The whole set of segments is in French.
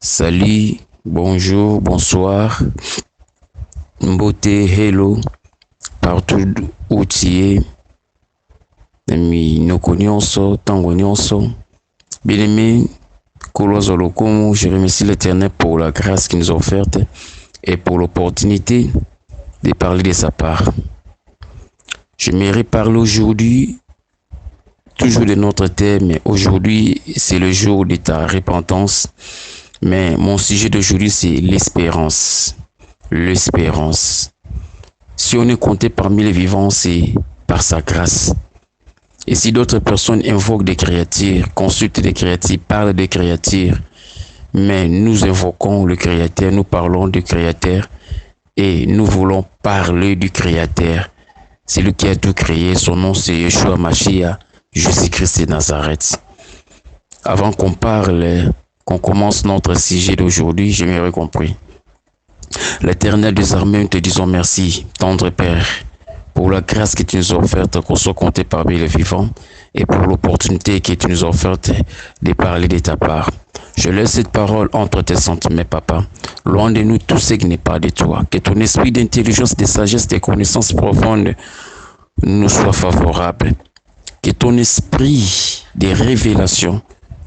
Salut, bonjour, bonsoir, beauté, hello, partout où tu es. Nous connaissons, tango nyonso. Bien-aimé, Kolozo Lokomo, je remercie l'Éternel pour la grâce qu'il nous a offerte et pour l'opportunité de parler de sa part. J'aimerais parler aujourd'hui, toujours de notre thème, mais aujourd'hui, c'est le jour de ta repentance. Mais mon sujet d'aujourd'hui, c'est l'espérance. L'espérance. Si on est compté parmi les vivants, c'est par sa grâce. Et si d'autres personnes invoquent des créatures, consultent des créatures, parlent des créatures, mais nous invoquons le Créateur, nous parlons du Créateur et nous voulons parler du Créateur. C'est lui qui a tout créé, son nom c'est Yeshua Mashiach, Jésus-Christ de Nazareth. Avant qu'on parle, qu'on commence notre sujet d'aujourd'hui, j'aimerais qu'on prie. L'Éternel des armées, nous te disons merci, tendre Père, pour la grâce que tu nous as offerte, qu'on soit compté parmi les vivants, et pour l'opportunité que tu nous as offerte de parler de ta part. Je laisse cette parole entre tes sentiments, Papa. Loin de nous tout ce qui n'est pas de toi. Que ton esprit d'intelligence, de sagesse, de connaissance profonde nous soit favorable. Que ton esprit de révélation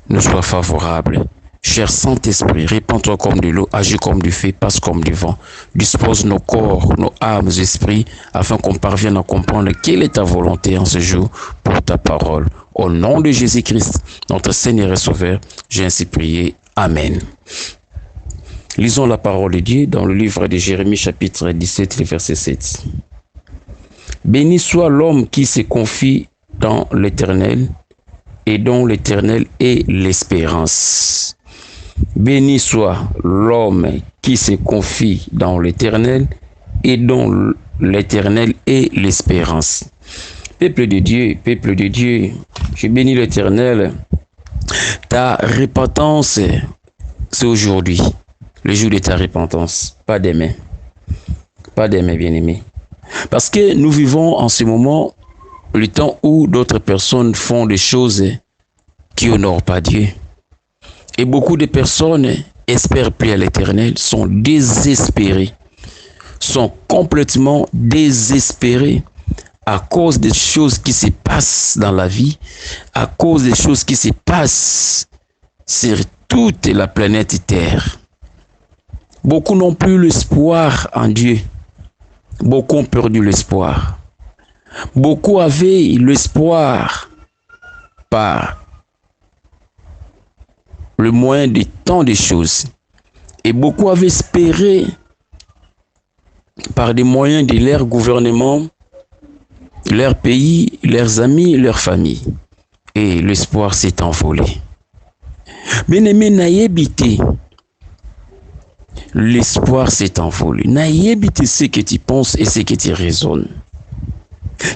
nous soit favorable. Cher Saint-Esprit, répands-toi comme de l'eau, agis comme du feu, passe comme du vent. Dispose nos corps, nos âmes, esprits, afin qu'on parvienne à comprendre quelle est ta volonté en ce jour pour ta parole. Au nom de Jésus-Christ, notre Seigneur et Sauveur, j'ai ainsi prié. Amen. Lisons la parole de Dieu dans le livre de Jérémie, chapitre 17, verset 7. Béni soit l'homme qui se confie dans l'Éternel et dont l'Éternel est l'espérance. Béni soit l'homme qui se confie dans l'Éternel et dont l'Éternel est l'espérance. Peuple de Dieu, je bénis l'Éternel. Ta repentance, c'est aujourd'hui, le jour de ta repentance, pas demain. Pas demain, bien-aimé. Parce que nous vivons en ce moment le temps où d'autres personnes font des choses qui honorent pas Dieu. Et beaucoup de personnes espèrent plus à l'Éternel, sont désespérées, sont complètement désespérées à cause des choses qui se passent dans la vie, à cause des choses qui se passent sur toute la planète Terre. Beaucoup n'ont plus l'espoir en Dieu. Beaucoup ont perdu l'espoir. Beaucoup avaient l'espoir par le moyen de tant de choses. Et beaucoup avaient espéré par des moyens de leur gouvernement, leur pays, leurs amis, leur famille. Et l'espoir s'est envolé. Bien-aimé, naïebité. L'espoir s'est envolé. Naïebité, c'est ce que tu penses et ce que tu raisonnes.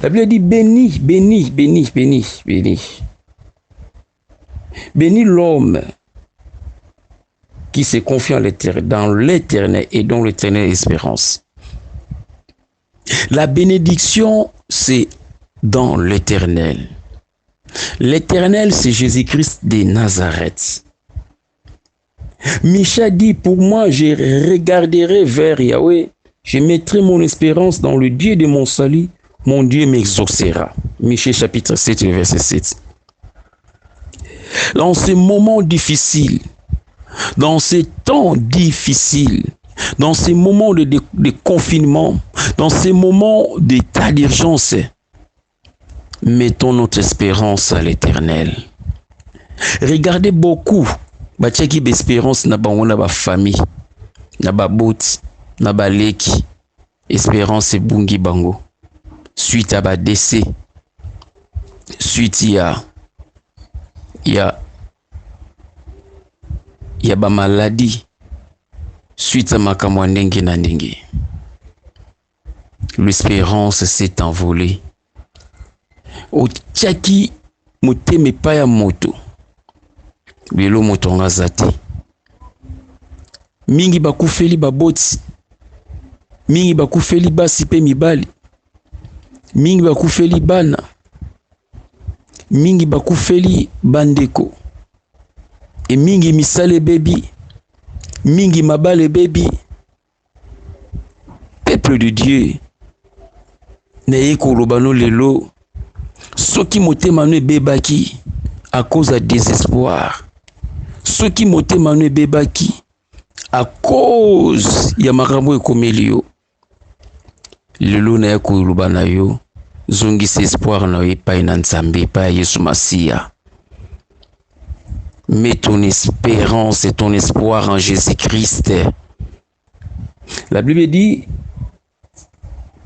La Bible dit béni, béni, béni, béni, béni. Béni l'homme qui se confie dans l'Éternel et dont l'Éternel est espérance. La bénédiction, c'est dans l'Éternel. L'Éternel, c'est Jésus-Christ de Nazareth. Micha dit, pour moi, je regarderai vers Yahweh, je mettrai mon espérance dans le Dieu de mon salut, mon Dieu m'exaucera. Michée chapitre 7, verset 7. Dans ces moments difficiles, dans ces temps difficiles, dans ces moments de confinement, dans ces moments d'état d'urgence, mettons notre espérance à l'Éternel. Regardez beaucoup, batiaki d'espérance na bango na ba famille, na ba boti, na ba leki, espérance et bungi bango. Suite à ba décès, suite il y a ba maladie, suite à makambo ndenge na ndenge. L'espérance s'est envolée. Otiaki moteme pa ya moto. Belo moto ngazati. Mingi bakufeli baboti. Mingi bakufeli basi pe mibali. Mingi bakufeli bana. Mingi bakufeli bandeko. Et mingi misale bebi. mingi mabale baby. Peuple de Dieu, n'ayez kolobano lelo, soki motema no bebaki à cause de désespoir, soki motema no bebaki à cause ya makambo ekomeli yo, lelo na kolobana yo, zongisa espoir na yo epai na Nzambe, epai Yesu Masia. Mets ton espérance et ton espoir en Jésus-Christ. La Bible dit,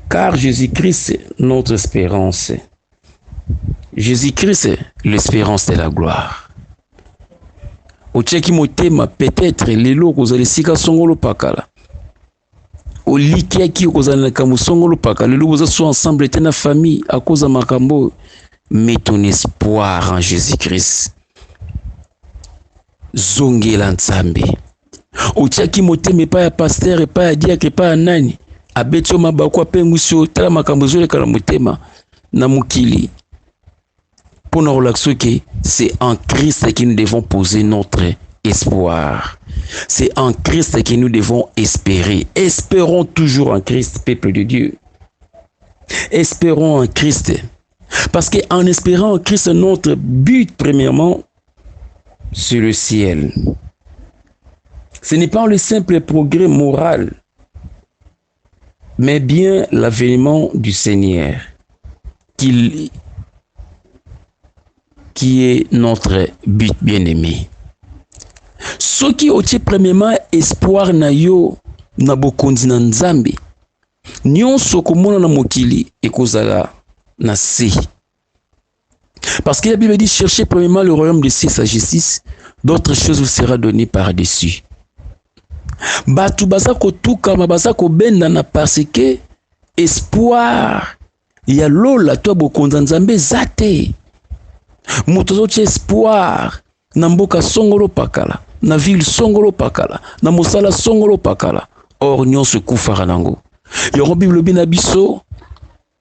car Jésus-Christ est notre espérance. Jésus-Christ est l'espérance de la gloire. Au tcheki motema peut-être lelo kozali sika songolo pakala. Au likiaki kozali na kamu songolo pakala. Lelo boza so ensemble te na famille à cause de makambo. Mets ton espoir en Jésus-Christ. Zongela Nzambe. Au tchaki motema pa ya pasteur pa ya diacre pa ya nani. Abetio mabako apengusio tala makambo zoleka na motema na mukili. Pour nous relaxer que c'est en Christ que nous devons poser notre espoir. C'est en Christ que nous devons espérer. Espérons toujours en Christ, peuple de Dieu. Espérons en Christ. Parce qu'en espérant en Christ, notre but, premièrement, c'est le ciel. Ce n'est pas le simple progrès moral, mais bien l'avènement du Seigneur qui est notre but bien-aimé. Ce qui otie premièrement espoir na yo na bokonzi na Nzambe, nyonso komona na mokili ekozala na se. Parce que la Bible dit cherchez premièrement le royaume de sa justice, d'autres choses vous sera données par-dessus. Batu baza kotuka baza kobenda na parce que espoir ya lola to bokonzi na Nzambe zate. Moto espoir na mboka songolo pakala, na ville songolo pakala, na mosala songolo pakala. Or nyonso kufara nango. Yoro Bible bina biso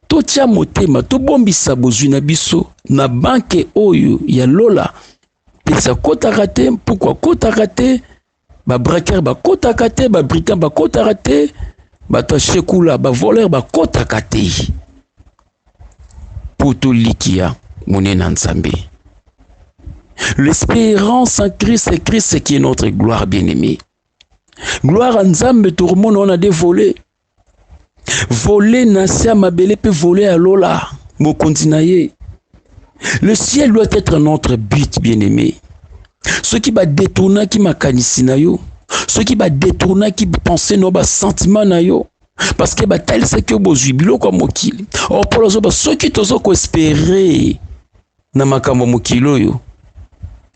to tia motema to bombisa bozwi na biso na banke oyo ya lola. Pesa kota kate, pourquoi kota kate? Ba braqueur ba kota kate, ba brigand ba kota kate, ba to shekula ba voleur ba kota kate. Poto likia Monena Nzambe. L'espérance en Christ, c'est Christ qui est notre gloire bien-aimée. Gloire en Nzambe, tout le monde on a des volets. Voler Nassia Mabele peut voler à Lola, mon continaye. Le ciel doit être notre but bien-aimé. Ce qui va détourner, qui m'a canisinayo, ce qui va détourner, qui pense nos sentiments nayo. Parce que tel c'est que vous jubilo comme mokili. Or pour les autres, ceux qui t'osent espérer na makambo mokilo yo,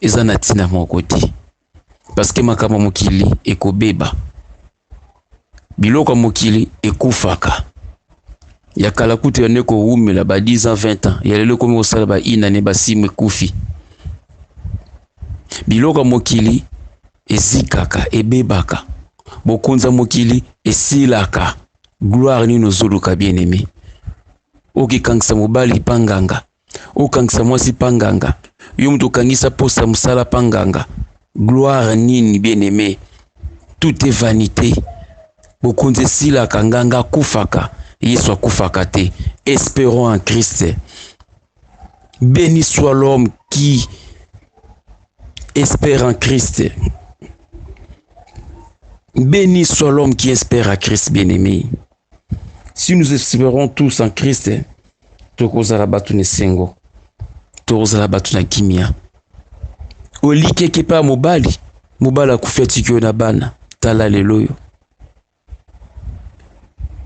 ezana tina mon côté. Parce que makambo mokili ekobeba. Biloko mokili ekufaka. Ya kala kutu ya neko umela ba 10 ans 20 ans. Ya lelo komi osala ba inane ba simu ekufi. Biloko mokili ezikaka ebebaka. Bokonza mokili esilaka. Gloire ni nozoluka bien-aimé. Oki kangisa mobali panganga. Okangisa mwasi panganga. Yo mtu kangisa posa musala panganga. Gloire nini bien-aimé. Tout est vanité. Bokonze sila kanganga kufaka. Yesu akufaka te. Espérons en Christ. Béni soit l'homme qui espère en Christ. Béni soit l'homme qui espère à Christ bien-aimé. Si nous espérons tous en Christ, tokozala batu ne sengo, tokozala batu na kimia. Olike kepa mobali, mobali akufeti kyo na bana, tala leloyo.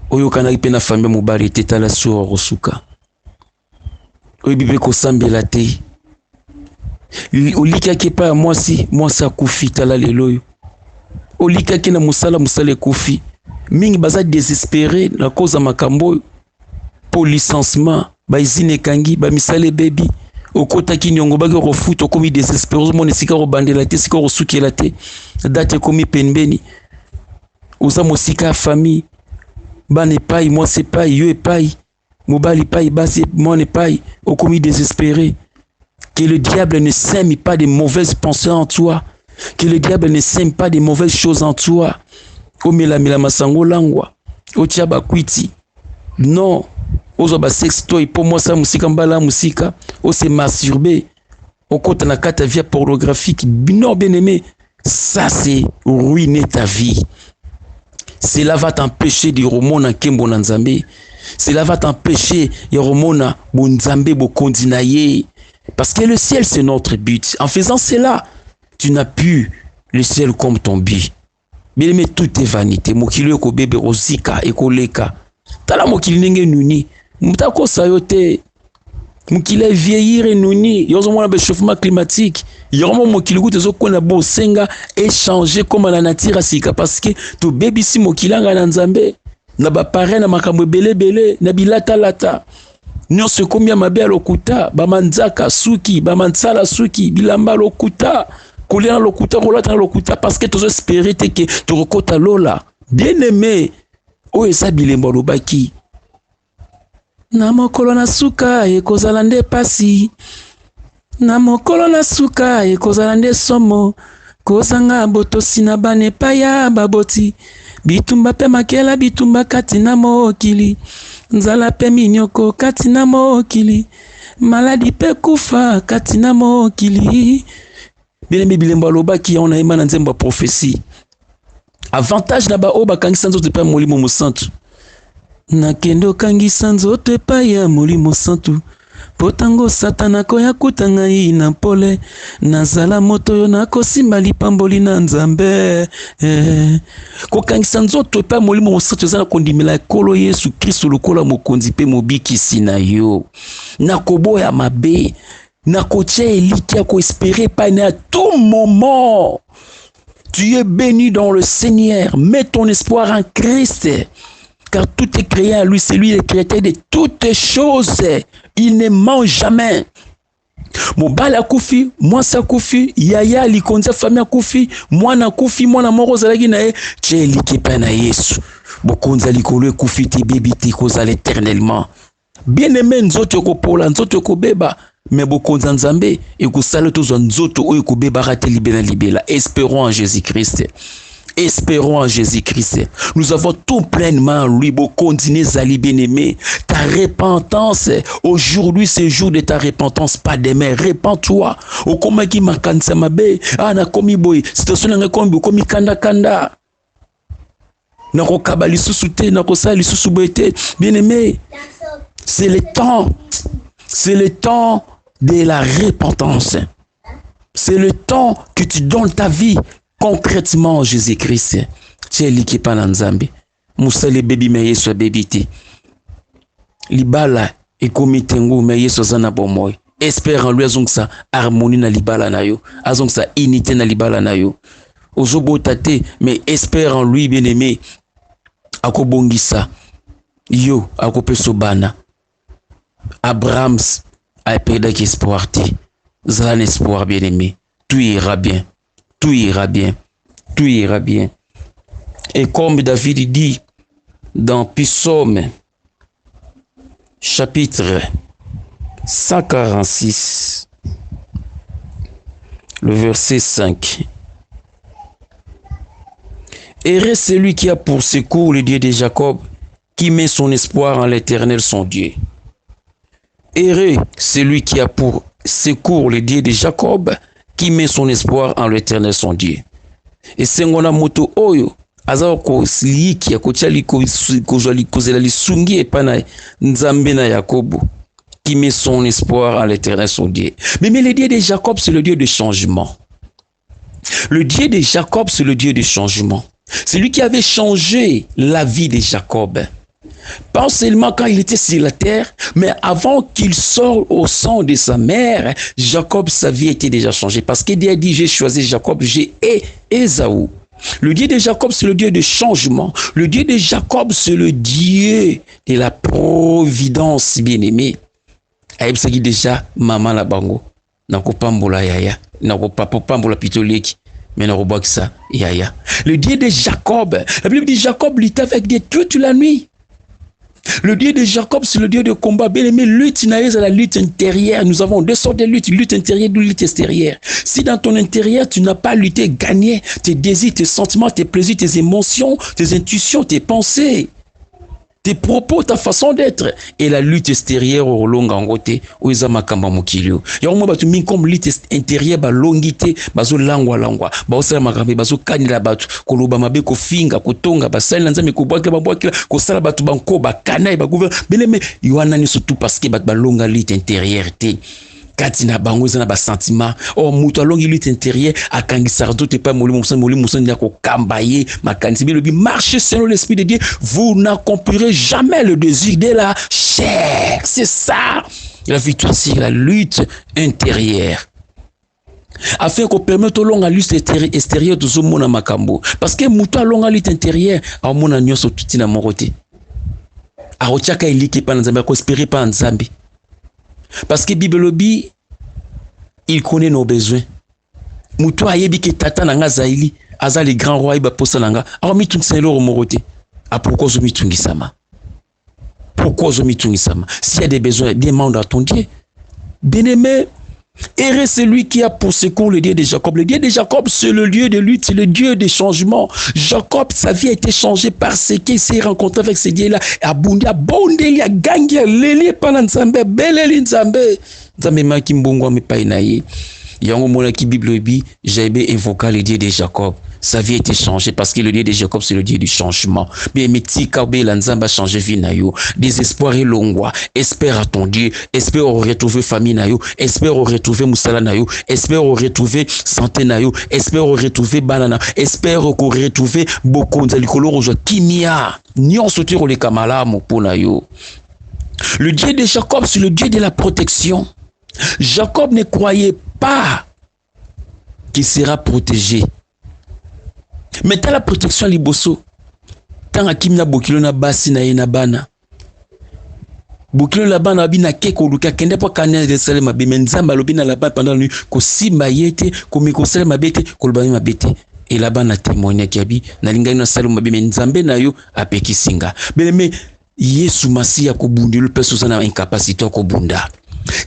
Oyo kana ipena famille mobali te tala suwa rosuka. Oyo bibe kosambela te. Olike kepa mwasi, mwasi akufi tala leloyo. Olika kina musala ekufi. Mingi baza désespéré na cause ya makambo pour licenciement, ba izine kangi, ba misale baby. Okota kinyongo baki rofuto okomi désespéré, mona sika robandela te, sika rosukela te. Date komi penbeni. Oza mosika famille. Bana epai, mwasi epai, yo epai. Mobali epai, basi mwana epai, okomi désespéré. Que le diable ne sème pas de mauvaises pensées en toi. Que le diable ne sème pas de mauvaises choses en toi. Omela masango langwa. Otiaba kwiti. Non. Ozoba sextoy pour moi ça musika mbala musika. O se masturber. Au côté na kata via pornographique. Non, bien aimé. Ça c'est ruiner ta vie. Cela va t'empêcher de remonter en Kembo Nzambe. Cela va t'empêcher de remonter en Nzambe Bokondinaye. Parce que le ciel c'est notre but. En faisant cela, tu n'as plus le ciel comme ton but. Bien aimé, tout est vanité. Mokili ko bébé Rosika et koleka. Tala mokili nenge nuni. Mutako sayote. Mokili vieillir et nuni. Yozo mona réchauffement climatique. Yomo mokili ko tezo kona bo senga échanger comme la nature asika parce que to bébé si mokili nga Nzambe. Na ba paré na makambo belé na bilata lata. Nyonso kombia mabe à lokuta, bamanzaka suki, bamansala suki, bilamba lokuta. Kolia lokuta, kolata lokuta, parce que tu espérais que tu recota lola. Bien aimé, o esa bilembo lobaki. Na mokolo na suka e kozala nde pasi. Na mokolo na suka e kozala nde somo. Kozanga botosi na bane paya baboti. Bitumba pe makela bitumba kati na mokili. Nzala pe minyoko kati na mokili. Maladi pe kufa kati na mokili. Bien bilembo lobaki on a ima na nzembo prophétie. Avantage na ba oba kangisa nzoto pa molimo mosantu. Na kendo kangisa nzoto pa ya molimo santu. Potango satana koya kutanga ina pole. Nazala moto yo na kosimba lipamboli na Nzambe. Ko kangisa nzoto pa molimo mosantu zana kondimela kolo Yesu Kristo lokola mokonzi pe mobikisi na yo. Na koboya mabe. Na kotia eliki ko espérer pas à tout moment. Tu es béni dans le Seigneur. Mets ton espoir en Christ. Car tout est créé à lui. C'est lui le créateur de toutes choses. Il ne ment jamais. Mobala kufi, moi sa kufi, yaya likonza famille kufi, moi na kufi, moi na moro zalagi na e, tche eliki pa na Yesu. Bokonza likolo kufi ti bibi ti kozala éternellement. Bien aimé nzoto ko pola, nzoto ko beba. Mais beaucoup d'Nzambe et que ça le tous nzoto ou que beba te libéra. Espérons en Jésus-Christ. Espérons en Jésus-Christ. Nous avons tout pleinement lui beaucoup zali bien-aimé. Ta repentance aujourd'hui c'est le jour de ta repentance pas demain. Repends-toi. Au comment qui makansa mabe ah na komi boy situation nga komi kanda. Na ko kabali susute na ko sali susuboete bien-aimé. C'est le temps. C'est le temps de la repentance. C'est le temps que tu donnes ta vie concrètement à Jésus-Christ. Tu es liké par Nzambe. Musale baby me Yesu baby ti. Libala e komitengo me Yesu zana bomoy. Espère en lui azongsa harmonie na libala na yo. Azongsa unité na libala na yo. Ozobo tate mais espère en lui bien-aimé. Akobongisa. Yo akopeso bana. Abraham a perdu espoir. C'est un espoir bien-aimé. Tout ira bien. Tout ira bien. Tout ira bien. Et comme David dit dans Psaume chapitre 146, le verset 5. Heureux celui qui a pour secours le Dieu de Jacob, qui met son espoir en l'Éternel son Dieu. Heureux celui qui a pour secours le Dieu de Jacob, qui met son espoir en l'Éternel son Dieu. Et sengona moto oyo azao ko liki ya kochali ko kozela lisungi epana Nzambe na Yakobo, qui met son espoir en l'Éternel son Dieu. Mais le Dieu de Jacob c'est le Dieu de changement. Le Dieu de Jacob c'est le Dieu de changement. C'est lui qui avait changé la vie de Jacob. Pas seulement quand il était sur la terre, mais avant qu'il sorte au sang de sa mère, Jacob, sa vie était déjà changée. Parce que Dieu a dit, j'ai choisi Jacob, j'ai Ésaü. Le Dieu de Jacob, c'est le Dieu de changement. Le Dieu de Jacob, c'est le Dieu de la providence bien-aimée. Aïb Sagi déjà, maman la bango, nako pambola yaya, nako pambola pitoleki. Mais ça, yaya. Le Dieu de Jacob, la Bible dit Jacob luttait avec Dieu toute la nuit. Le Dieu de Jacob, c'est le Dieu de combat. Bien aimé, lutte naïve, c'est la lutte intérieure. Nous avons deux sortes de luttes, lutte intérieure et lutte extérieure. Si dans ton intérieur, tu n'as pas lutté, gagné tes désirs, tes sentiments, tes plaisirs, tes émotions, tes intuitions, tes pensées, tes propos, ta façon d'être, et la lutte extérieure au long en côté, où ils ont makamba mokilio. Il y a un moment où comme lutte intérieure, ba longité, bazo langwa, ba osala makambe, bazo kanila batu, koloba mabe ko finga, ko tonga, ba sala nzambe ko bwakila, ko sala batu banko, ba kanai, ba gouvernement. Beleme, yohana ni surtout parce que ba longa lutte intérieure te. Katina bango zana ba sentiment oh muto longi lutte intérieure akangisa doute pas moli musa nyako kambaye makanisi bi lobi marchez selon l'esprit de Dieu, vous n'accomplirez jamais le désir de la chair. C'est ça la victoire, c'est la lutte intérieure. Afin qu'on permette au long à lutte extérieure de ce mona makambo, parce que muto long à lutte intérieure a mona nyoso tutina morote a rochaka iliki pa nzambe ko espérer pa nzambe. Parce que Bible lobi, il connaît nos besoins. Moutou ayebi ke tata nanga zaili, aza le grand roi iba posa nanga. Alors mitung selo romorote. Ah pourquoi zo mitungi sama? Pourquoi zo mitungi sama? S'il y a des besoins, demande à ton Dieu. Bien-aimé, heureux celui qui a pour secours le Dieu de Jacob. Le Dieu de Jacob, c'est le Dieu de lutte, c'est le Dieu de changement. Jacob, sa vie a été changée parce qu'il s'est rencontré avec ce Dieu-là. Abundi, abondeli, agangi, leli, pananzambe, beleli nzambe. Nzambe maki mbongwa me painaye. Yango mona ki Bible bi, j'avais évoqué le Dieu de Jacob. Sa vie a été changée parce que le Dieu de Jacob, c'est le Dieu du changement. Bien, meti kabe lanzamba changé vie na yo. Désespoir et longwa. Espère à ton Dieu. Espère retrouver famille na yo. Espère retrouver musala na yo. Espère retrouver santé na yo. Espère retrouver banana. Espère retrouver beaucoup nzalikolo rojo kimia. Nyon sotir le kamala mopo na yo. Le Dieu de Jacob, c'est le Dieu de la protection. Jacob ne croyait pas qu'il sera protégé. Mais t'as la protection liboso. Tant akim na bokilo na basi na yena bana. Bokilo la bana bina keko luka kende po kanya de sele mabe menzamba lobina la bana pendant la nuit ko simba yete ko mi ko sele mabete ko lobani mabete. Et la bana témoigna kiabi na linga na sele mabe menzambe na yo apeki singa. Beleme Yesu Masia ko bundi le peso sana incapacité ko bunda.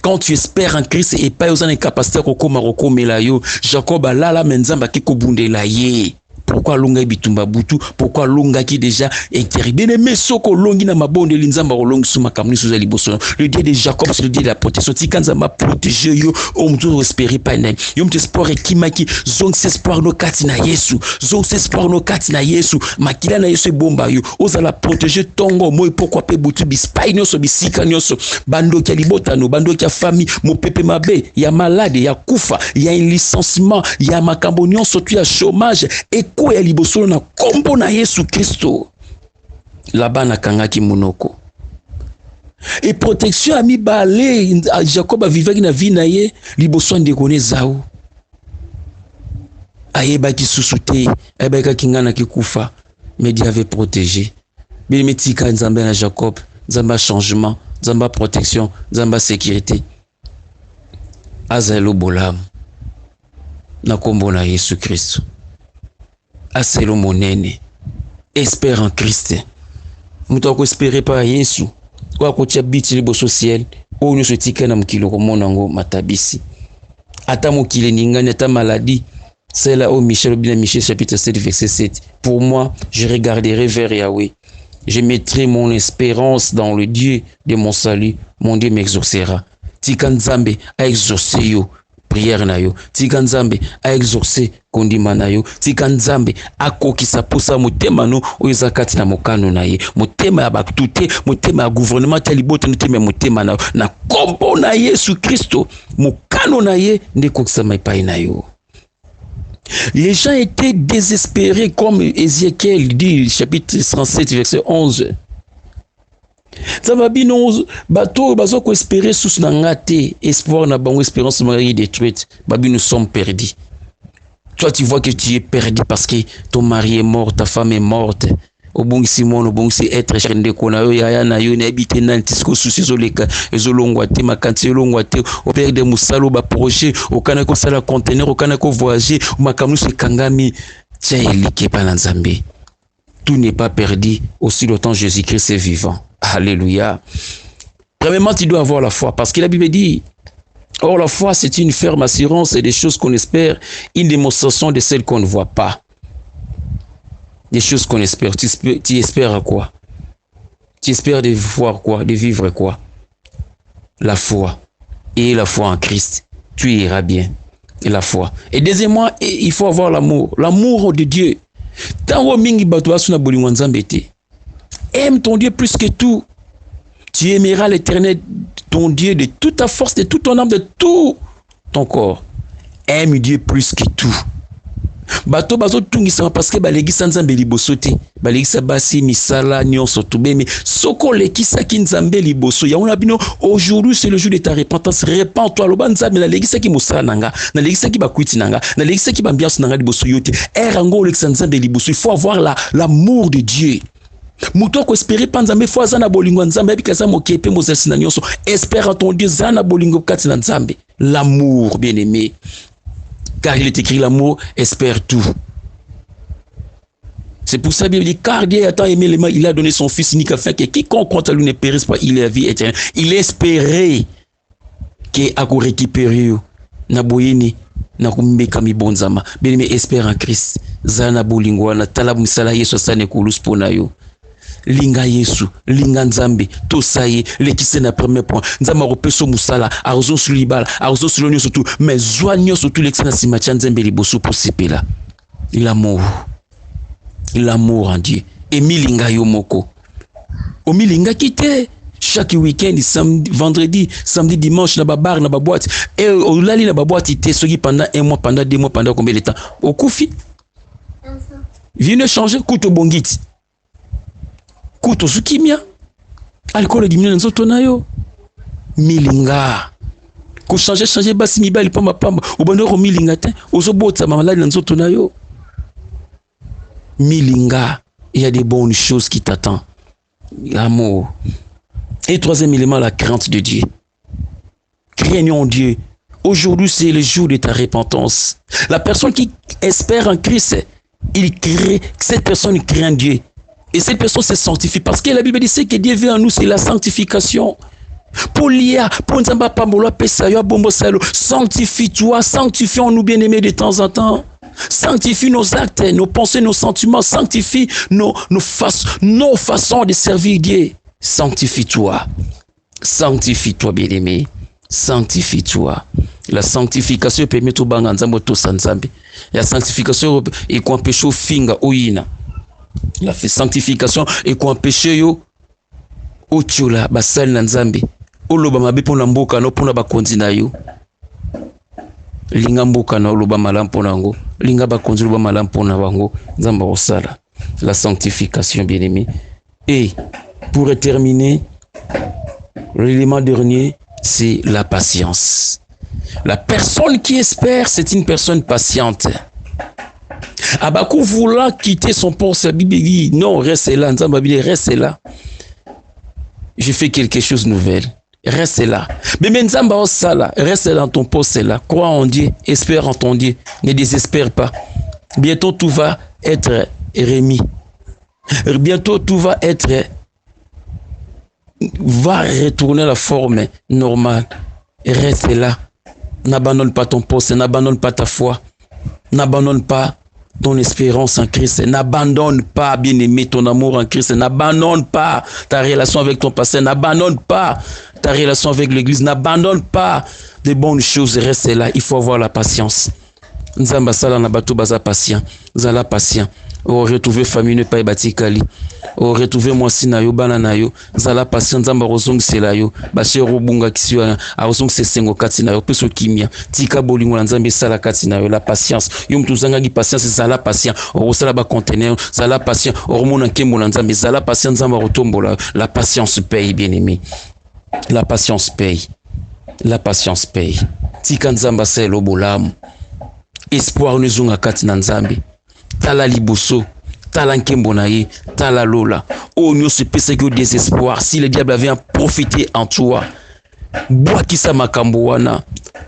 Quand tu espères en Christ et pas aux incapacités ko koma ko mela yo, Jacob alala menzamba ki ko bundela ye. Pourquoi longa bitumba butu? Pourquoi longa qui déjà intérêt? Bien aimé soko longi na mabonde linzamba longi suma kamni sous liboso. Le Dieu de Jacob, c'est le Dieu de la protection. Tikanza ma protéger yo, on doit espérer pas nai. Yom espoir et kimaki zong espoir no katina Yesu. Zong espoir no katina Yesu. Makila na Yesu bomba yo. Oza la protéger tongo moi pourquoi pe butu bispai nyoso bisika nyoso. Bando kia libota no, bando kia famille, mo pepe mabe, ya malade, ya kufa, ya un licenciement, ya makambo nyonso tu ya chômage et ya liboso na kombo na Yesu Kristo. Là-bas na kangaki munoko. Et protection ami balé Jacob a vivaki na vie na ye liboso ndekone zao. Ayeba ki susute, ayeba ki ngana ki kufa, mais Dieu avait protégé. Bien metika nzamba na Jacob, nzamba changement, nzamba protection, nzamba sécurité. Azalo bolam. Na kombo na Yesu Kristo. Aselo monene. Espère en Christ. Muto ko espérer pas Yesu. Kwa ko tia biti liboso ciel. O nyo sotika na mukilo ko monango matabisi. Ata mukile ningani ata maladie. C'est là où Michel chapitre 7 verset 7. Pour moi, je regarderai vers Yahweh. Je mettrai mon espérance dans le Dieu de mon salut. Mon Dieu m'exaucera. Tika Nzambe a exaucé yo. Prière na yo. Tika Nzambe a exaucé kondima na yo. Tika Nzambe a kokisa posa motema no oyo kati na mokano na ye. Motema ya bakutute, motema ya gouvernement ya libote motema ya motema na yo. Na kombo na Yesu Kristo, mokano na ye nde kokisa maipai na yo. Les gens étaient désespérés comme Ézéchiel dit, chapitre 37, verset 11. Zababino bateau bazo ko espérer sous na ngate espoir na bango espérance marie détruite babi nous sommes perdus. Toi tu vois que tu es perdu parce que ton mari est mort, ta femme est morte. Obongi Simon obongi être chende kona yo ya na yo na habiter na tisco souci zoleka ezolongwa te makanti ezolongwa te au père de musalo ba projet okana ko sala conteneur okana ko voyager makamu se kangami tient elike pa na Nzambe. Tout n'est pas perdu aussi longtemps Jésus-Christ est vivant. Alléluia. Premièrement, tu dois avoir la foi, parce que la Bible dit, or la foi, c'est une ferme assurance et des choses qu'on espère, une démonstration de celles qu'on ne voit pas. Des choses qu'on espère. Tu espères à quoi? Tu espères de voir quoi? De vivre quoi? La foi. Et la foi en Christ. Tu iras bien. Et la foi. Et deuxièmement, il faut avoir l'amour. L'amour de Dieu. Aime ton Dieu plus que tout. Tu aimeras l'Éternel, ton Dieu, de toute ta force, de toute ton âme, de tout ton corps. Aime Dieu plus que tout. Bato bazo tungisa parce que balegisa nzambe liboso te balegisa basi misala nyonso to mais soko lekisa ki nzambe liboso ya ona bino aujourd'hui c'est le jour de ta repentance. Repends-toi loba nzambe na legisa ki musala nanga na legisa ki bakwiti nanga na legisa ki bambiance nanga liboso yote erango lekisa nzambe liboso. Il faut avoir l'amour de Dieu. Muto ko espérer pa nzambe fo azana bolingo nzambe bikaza mokepe mozasi na nyonso. Espère en ton Dieu zana bolingo kati na nzambe. L'amour, bien-aimé. Car il est écrit, l'amour espère tout. C'est pour ça qu'il dit, car Dieu a tant aimé les mains, il a donné son fils unique afin que quiconque contre lui ne périsse pas, il ait la vie éternelle. Il espérait qu'il a récupéré na boyeni na kumbeka mibonzama. Bien-aimé, espère en Christ. Zana bolingwana tala musala Yesu sane kulus pona yo. Linga Yesu, linga nzambe, tosaye, lekise na premier point. Nzamba ropeso musala, arzo sulibala, arzo sulonyo surtout, mais zoanyo surtout lekise na simatia nzambe liboso pour sepela. L'amour en Dieu. Et milinga yo moko. O milinga kite. Chaque week-end, samedi, vendredi, samedi, dimanche, na babar, na baboite. Et au lali na baboite, ite soki pendant 1 mois, pendant 2 mois, pendant combien de temps? Au koufi. Viens changer, couteau bongiti. Kuto sukimia alcool dimina nzoto na yo milinga ko changer basi mibali pamba ubando ko milinga te ozobotsa maladi na nzoto na yo milinga. Il y a des bonnes choses qui t'attendent. L'amour. Et troisième élément, la crainte de Dieu. Craignons Dieu. Aujourd'hui, c'est le jour de ta repentance. La personne qui espère en Christ, cette personne craint Dieu. Et cette personne se sanctifie. Parce que la Bible dit que Dieu veut en nous, c'est la sanctification. Sanctifie-toi, sanctifions-nous bien-aimés de temps en temps. Sanctifie nos actes, nos pensées, nos sentiments. Sanctifie nos façons de servir Dieu. Sanctifie-toi. Sanctifie-toi, bien-aimé. Sanctifie-toi. La sanctification permet tout bang nzambo to sanzambe. La sanctification est qu'on empêche au finga oina. La sanctification et qu'on empêche yo otiola basali na nzambe. Oloba mabe pona mboka no pona bakonzi na yo. Linga mboka na oloba malam pona ngo. Linga bakonzi oloba malam pona bango. Nzamba osala. La sanctification, bien-aimé. Et pour terminer, l'élément dernier, c'est la patience. La personne qui espère, c'est une personne patiente. Abakou voulant quitter son poste, la Bible dit, non, reste là. Reste là. Je fais quelque chose de nouvel. Reste là. Mais Nzamba Osala, reste dans ton poste là. Crois en Dieu, espère en ton Dieu. Ne désespère pas. Bientôt tout va être remis. Bientôt tout va retourner à la forme normale. Reste là. N'abandonne pas ton poste, n'abandonne pas ta foi, n'abandonne pas ton espérance en Christ, n'abandonne pas, bien-aimé, ton amour en Christ, n'abandonne pas ta relation avec ton pasteur, n'abandonne pas ta relation avec l'église, n'abandonne pas des bonnes choses, reste là. Il faut avoir la patience. Nzamba sala na bato baza patient, zala patient. O retrouver famille ne pas batikali. O retrouver mwasi na yo bana na yo, zala patient. Nzamba rozongisela yo, bashe robunga kisio a rozongise sengo kati na yo peso kimia. Tika bolingo na nzambe sala kati na yo la patience. Yo mtu zanga gi patience zala patient. O sala ba conteneur, zala patient. O mona nkembo na nzambe zala patient. Nzamba rotombola. La patience paye, bien-aimé. La patience paye. La patience paye. Tika nzamba selo bolamu. Espoir nezunga kati na nzambe. Tala liboso, tala nkembo na ye, tala lola. Oh, nous se pèse que désespoir. Si le diable avait profité en toi, bois qui sa makambo wana,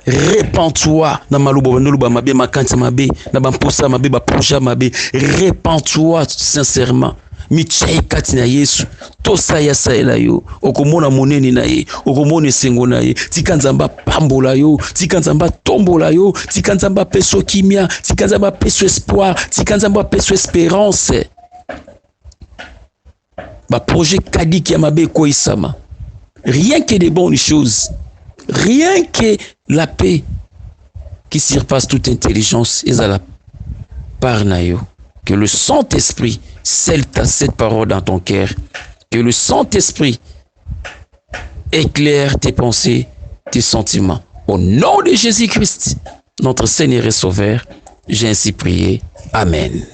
répands-toi na maluba noluba mabe makanti mabe, na bamposa mabe ba projet mabe, répands-toi sincèrement. michai kati na Yesu tosaya saela yo okomona monene na ye okomona esengo na ye tika nzamba pambola yo tika nzamba tombola yo tika nzamba peso kimia tika nzamba peso espoir tika nzamba peso espérance ba projet kadiki ya mabe koisama rien que des bonnes choses rien que la paix qui surpasse toute intelligence et à la part na yo. Que le Saint-Esprit scelle cette parole dans ton cœur. Que le Saint-Esprit éclaire tes pensées, tes sentiments. Au nom de Jésus-Christ, notre Seigneur et Sauveur, j'ai ainsi prié. Amen.